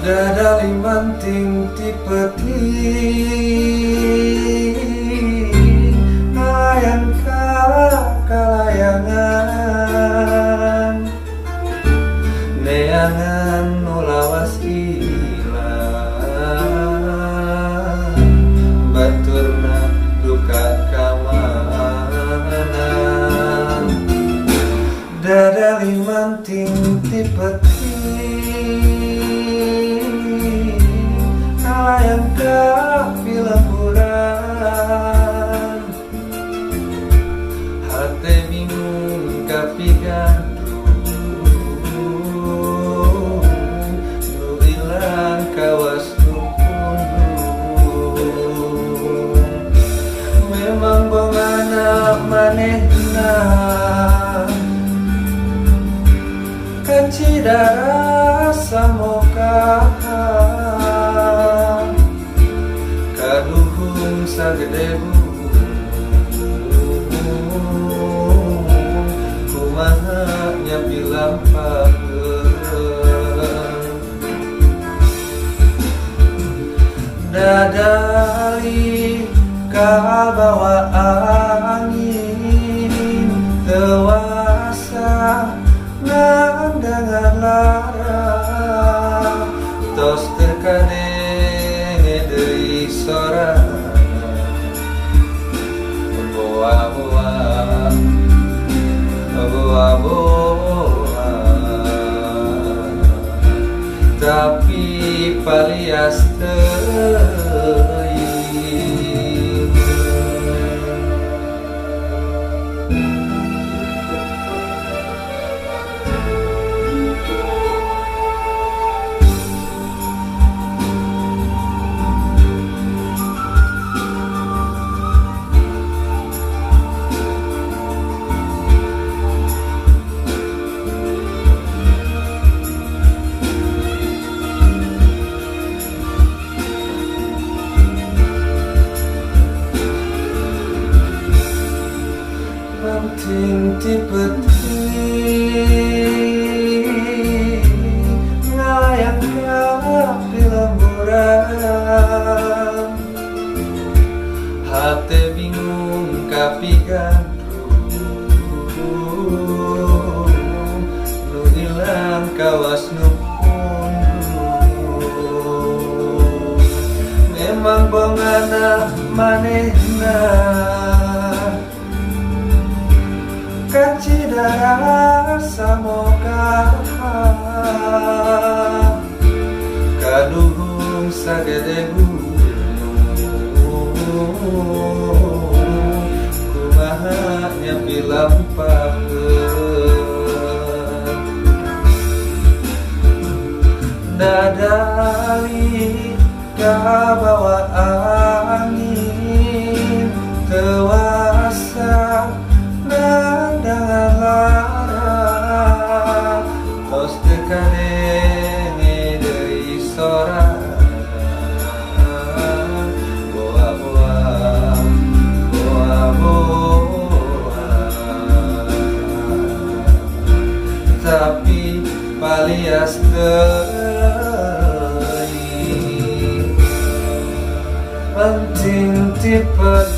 Dadali manting tipeti ngalayan kalayangan neangan nulawas ilang baturna duka kamanan. Dadali manting tipeti ngalayan kapilemburan hate bingung kapigandung nu ilang kawas nu pundung. Memang bongana manehna kacidara samokaha kaduhung sagede gunung kumaha nyapi lampaheun. Dadali kabawa angin tewasa ngandangan lara tos terkadenge deui sorana boa-boa boa-boa tapi palias teuing. Manting tipeti ngalayan kapilemburan hate bingung kapigandung nu ilang kawas nu pundung. Memang bongana manehna kacidara samokaha kaduhung sagede gunung kumaha nyapi lampaheun. Dadali kabawa angin tewasa ngandangan lara tos terkadenge deui sorana boa-boa boa-boa tapi palias teuing. Manting tipeti